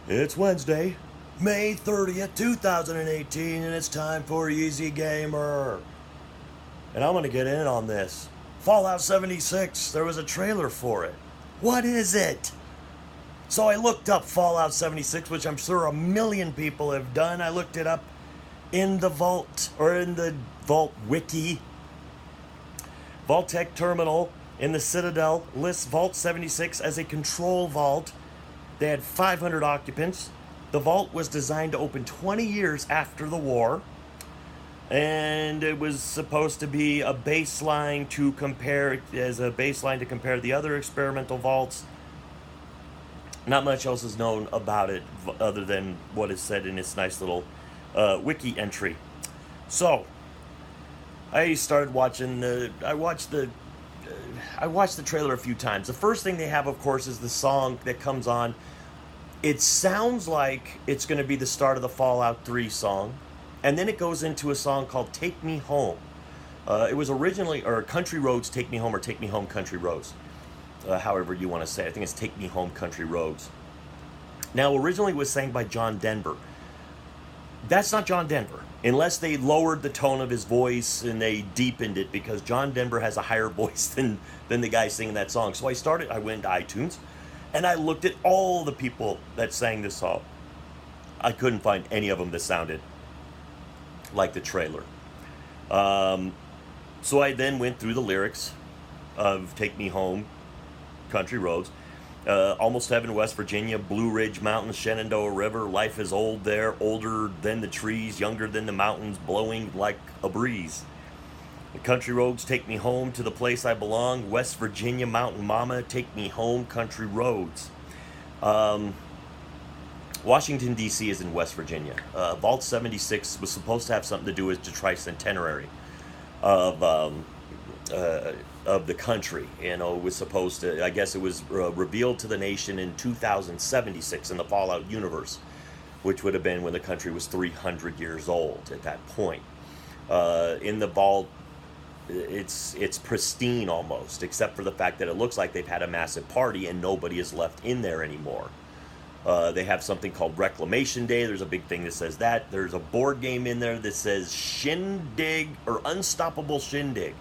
It's Wednesday, May 30th, 2018, and it's time for Easy Gamer. And I'm going to get in on this. Fallout 76, there was a trailer for it. What is it? So I looked up Fallout 76, which I'm sure a million people have done. I looked it up in the Vault, or in the Vault Wiki. Vault-Tec Terminal in the Citadel lists Vault 76 as a control vault. They had 500 occupants. The vault was designed to open 20 years after the war. And it was supposed to be a baseline to compare, the other experimental vaults. Not much else is known about it other than what is said in its nice little wiki entry. So, I started watching I watched the trailer a few times. The first thing they have, of course, is the song that comes on. It sounds like it's going to be the start of the Fallout 3 song. And then it goes into a song called Take Me Home. It was originally, or Country Roads Take Me Home, or Take Me Home Country Roads. However you want to say it. I think it's Take Me Home Country Roads. Now, originally it was sang by John Denver. That's not John Denver, unless they lowered the tone of his voice and they deepened it, because John Denver has a higher voice than the guy singing that song. So I went to iTunes, and I looked at all the people that sang this song. I couldn't find any of them that sounded like the trailer. So I then went through the lyrics of Take Me Home, Country Roads. Almost Heaven, West Virginia, Blue Ridge Mountains, Shenandoah River. Life is old there, older than the trees, younger than the mountains, blowing like a breeze. The country roads take me home to the place I belong. West Virginia, Mountain Mama, take me home, country roads. Washington, D.C. is in West Virginia. Vault 76 was supposed to have something to do with the tricentenary of the country. You know, it was supposed to, I guess it was revealed to the nation in 2076 in the Fallout universe, which would have been when the country was 300 years old at that point. In the vault, it's pristine almost, except for the fact that it looks like they've had a massive party and nobody is left in there anymore. They have something called Reclamation Day. There's a big thing that says that. There's a board game in there that says Shindig, or Unstoppable Shindig.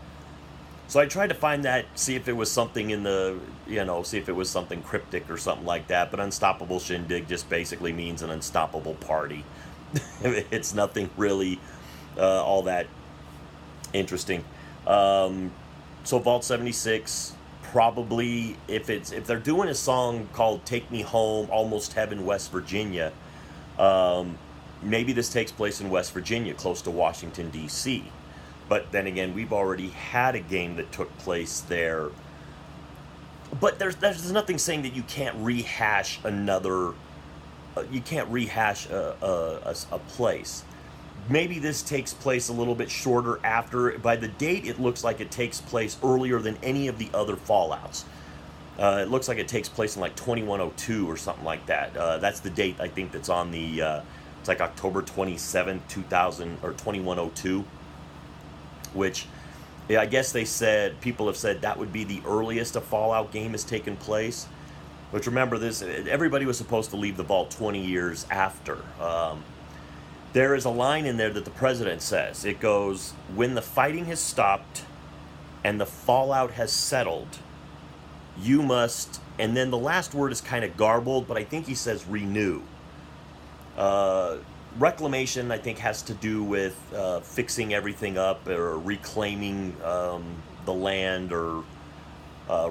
So I tried to find that, see if it was something see if it was something cryptic or something like that. But Unstoppable Shindig just basically means an unstoppable party. It's nothing really all that interesting. So Vault 76, probably, if they're doing a song called Take Me Home, Almost Heaven, West Virginia, maybe this takes place in West Virginia, close to Washington, D.C., but then again, we've already had a game that took place there. But there's nothing saying that you can't rehash a place. Maybe this takes place a little bit shorter after. By the date, it looks like it takes place earlier than any of the other Fallouts. It looks like it takes place in like 2102 or something like that. That's the date, I think, that's on the, it's like October 27th, 2000, or 2102. Which, yeah, I guess people have said that would be the earliest a Fallout game has taken place. Which, remember, everybody was supposed to leave the vault 20 years after. There is a line in there that the president says. It goes, when the fighting has stopped and the fallout has settled, you must, and then the last word is kind of garbled, but I think he says renew. Reclamation, I think, has to do with fixing everything up, or reclaiming the land, or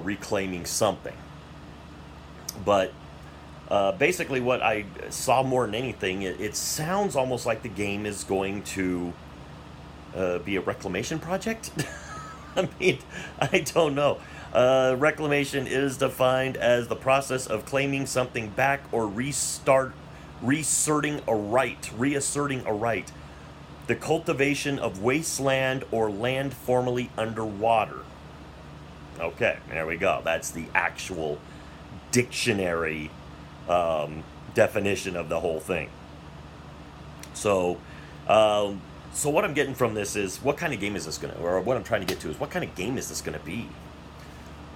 reclaiming something. But basically what I saw more than anything, it sounds almost like the game is going to be a reclamation project. I mean, I don't know. Reclamation is defined as the process of claiming something back or reasserting a right. The cultivation of wasteland or land formerly underwater. Okay, there we go. That's the actual dictionary definition of the whole thing. So what I'm getting from this is, what kind of game is this or what I'm trying to get to is, what kind of game is this gonna be?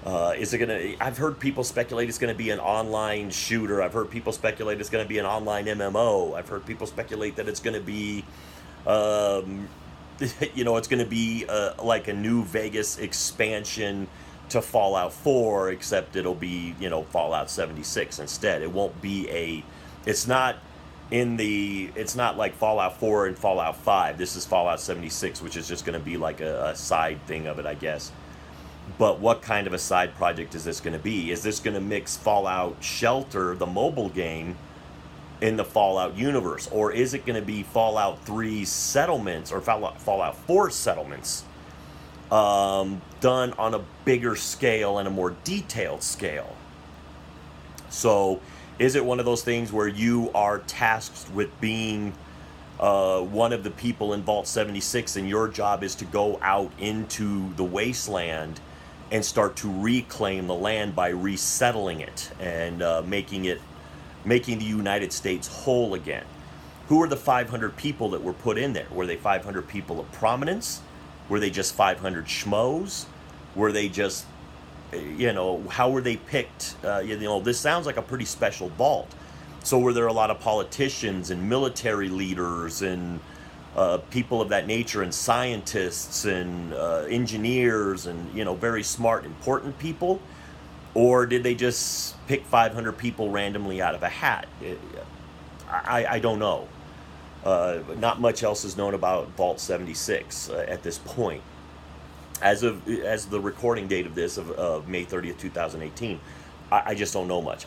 Is it gonna? I've heard people speculate it's gonna be an online shooter. I've heard people speculate it's gonna be an online MMO. I've heard people speculate that it's gonna be, um, it's gonna be like a new Vegas expansion to Fallout 4, except it'll be Fallout 76 instead. It won't be a. It's not It's not like Fallout 4 and Fallout 5. This is Fallout 76, which is just gonna be like a side thing of it, I guess. But what kind of a side project is this going to be? Is this going to mix Fallout Shelter, the mobile game, in the Fallout universe? Or is it going to be Fallout 3 settlements or Fallout 4 settlements done on a bigger scale and a more detailed scale? So is it one of those things where you are tasked with being one of the people in Vault 76 and your job is to go out into the wasteland and start to reclaim the land by resettling it and making the United States whole again? Who are the 500 people that were put in there? Were they 500 people of prominence? Were they just 500 schmoes? Were they just, how were they picked? This sounds like a pretty special vault. So were there a lot of politicians and military leaders and people of that nature and scientists and engineers and very smart, important people? Or did they just pick 500 people randomly out of a hat? I don't know. Not much else is known about Vault 76 at this point. As the recording date of this of May 30th, 2018, I just don't know much.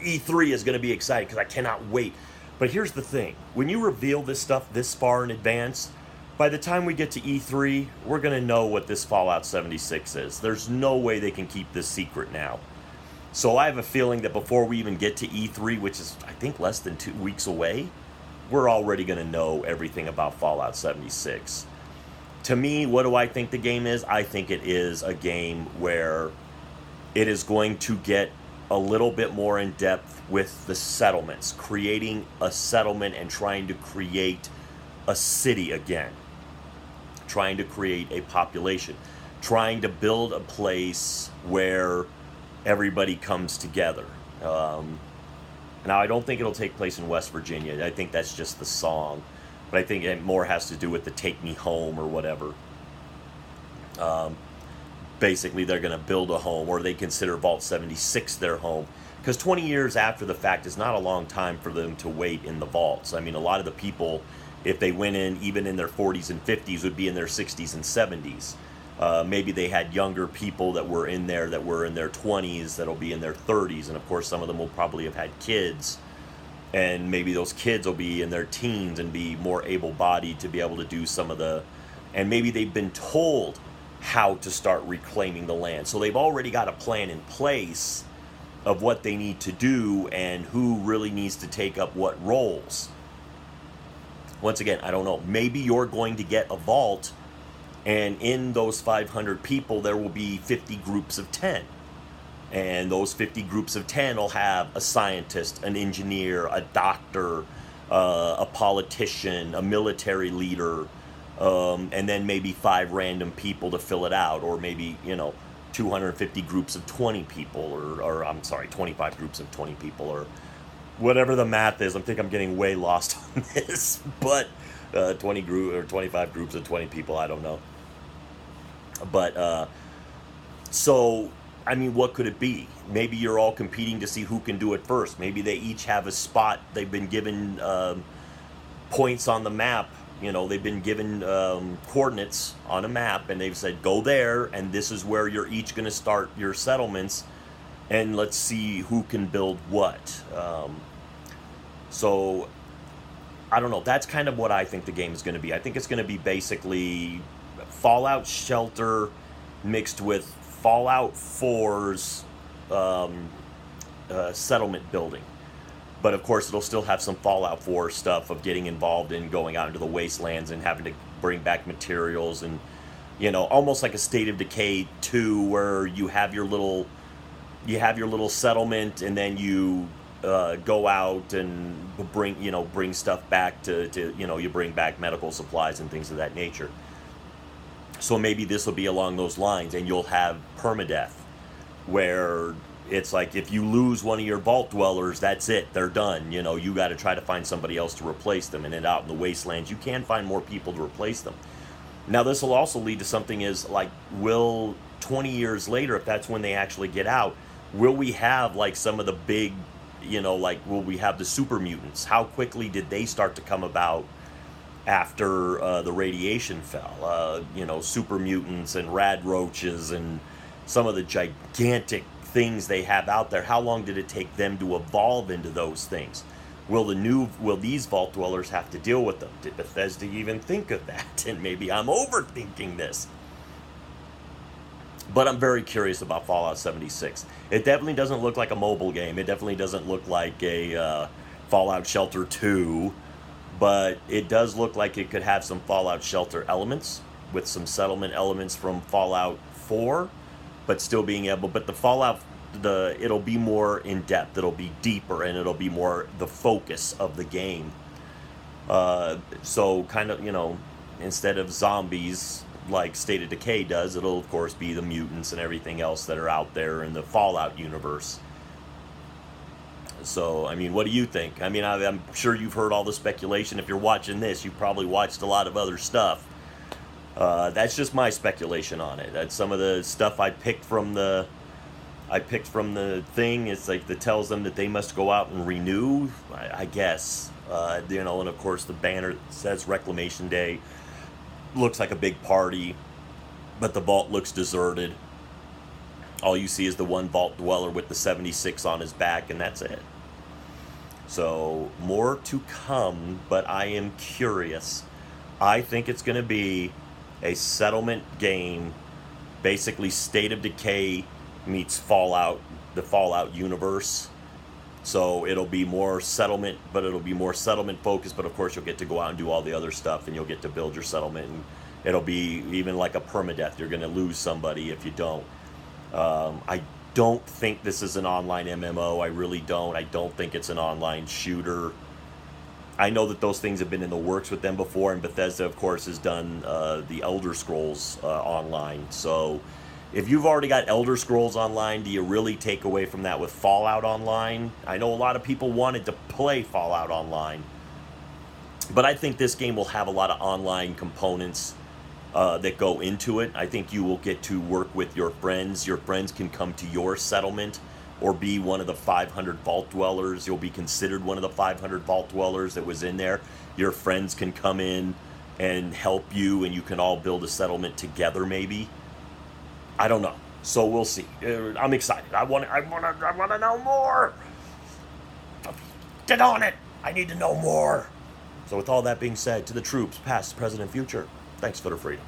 E3 is going to be exciting because I cannot wait. But here's the thing. When you reveal this stuff this far in advance, by the time we get to E3, we're going to know what this Fallout 76 is. There's no way they can keep this secret now. So I have a feeling that before we even get to E3, which is, I think, less than 2 weeks away, we're already going to know everything about Fallout 76. To me, what do I think the game is? I think it is a game where it is going to get a little bit more in depth with the settlements, creating a settlement and trying to create a city again, trying to create a population, trying to build a place where everybody comes together. Now, I don't think it'll take place in West Virginia. I think that's just the song, but I think it more has to do with the Take Me Home or whatever. Basically, they're going to build a home, or they consider Vault 76 their home. Because 20 years after the fact is not a long time for them to wait in the vaults. I mean, a lot of the people, if they went in even in their 40s and 50s, would be in their 60s and 70s. Maybe they had younger people that were in there that were in their 20s that'll be in their 30s. And, of course, some of them will probably have had kids. And maybe those kids will be in their teens and be more able-bodied to be able to do some of the... And maybe they've been told how to start reclaiming the land. So they've already got a plan in place of what they need to do and who really needs to take up what roles. Once again, I don't know. Maybe you're going to get a vault, and in those 500 people, there will be 50 groups of 10. And those 50 groups of 10 will have a scientist, an engineer, a doctor, a politician, a military leader, and then maybe 5 random people to fill it out, or maybe 250 groups of 20 people, or I'm sorry, 25 groups of 20 people, or whatever the math is. I think I'm getting way lost on this, but 20 group or 25 groups of 20 people, I don't know. But so I mean, what could it be? Maybe you're all competing to see who can do it first. Maybe they each have a spot. They've been given points on the map. They've been given coordinates on a map, and they've said, go there, and this is where you're each going to start your settlements, and let's see who can build what. So, I don't know. That's kind of what I think the game is going to be. I think it's going to be basically Fallout Shelter mixed with Fallout 4's settlement building. But of course, it'll still have some Fallout 4 stuff of getting involved in going out into the wastelands and having to bring back materials, and almost like a State of Decay 2, where you have your little settlement, and then you go out and bring stuff back to you bring back medical supplies and things of that nature. So maybe this will be along those lines, and you'll have permadeath. where it's like if you lose one of your vault dwellers, that's it, they're done. You know, you got to try to find somebody else to replace them. And then out in the wastelands, you can find more people to replace them. Now, this will also lead to something is like, will 20 years later, if that's when they actually get out, will we have like some of the big, you know, like will we have the super mutants? How quickly did they start to come about after the radiation fell? You know, super mutants and rad roaches and some of the gigantic things they have out there. How long did it take them to evolve into those things? Will these vault dwellers have to deal with them? Did Bethesda even think of that? And maybe I'm overthinking this. But I'm very curious about Fallout 76. It definitely doesn't look like a mobile game. It definitely doesn't look like a Fallout Shelter 2. But it does look like it could have some Fallout Shelter elements with some settlement elements from Fallout 4. But still being able, but it'll be more in depth, it'll be deeper, and it'll be more the focus of the game. So kind of, you know, instead of zombies like State of Decay does, it'll of course be the mutants and everything else that are out there in the Fallout universe. So, I mean, what do you think? I mean, I'm sure you've heard all the speculation. If you're watching this, you've probably watched a lot of other stuff. That's just my speculation on it. That's some of the stuff I picked from the thing. It's like that tells them that they must go out and renew, I guess. You know, and of course the banner says Reclamation Day. Looks like a big party, but the vault looks deserted. All you see is the one vault dweller with the 76 on his back, and that's it. So, more to come, but I am curious. I think it's going to be a settlement game, basically State of Decay meets Fallout, the Fallout universe. So it'll be more settlement, but it'll be more settlement focused, but of course you'll get to go out and do all the other stuff, and you'll get to build your settlement, and it'll be even like a permadeath. You're going to lose somebody if you don't. I don't think this is an online MMO. I really don't. I don't think it's an online shooter. I know that those things have been in the works with them before, and Bethesda, of course, has done the Elder Scrolls Online. So if you've already got Elder Scrolls Online, do you really take away from that with Fallout Online? I know a lot of people wanted to play Fallout Online, but I think this game will have a lot of online components that go into it. I think you will get to work with your friends. Your friends can come to your settlement or be one of the 500 vault dwellers. You'll be considered one of the 500 vault dwellers that was in there. Your friends can come in and help you, and you can all build a settlement together, maybe. I don't know. So we'll see. I'm excited. I want to know more. Get on it. I need to know more. So with all that being said, to the troops, past, present, and future, thanks for the freedom.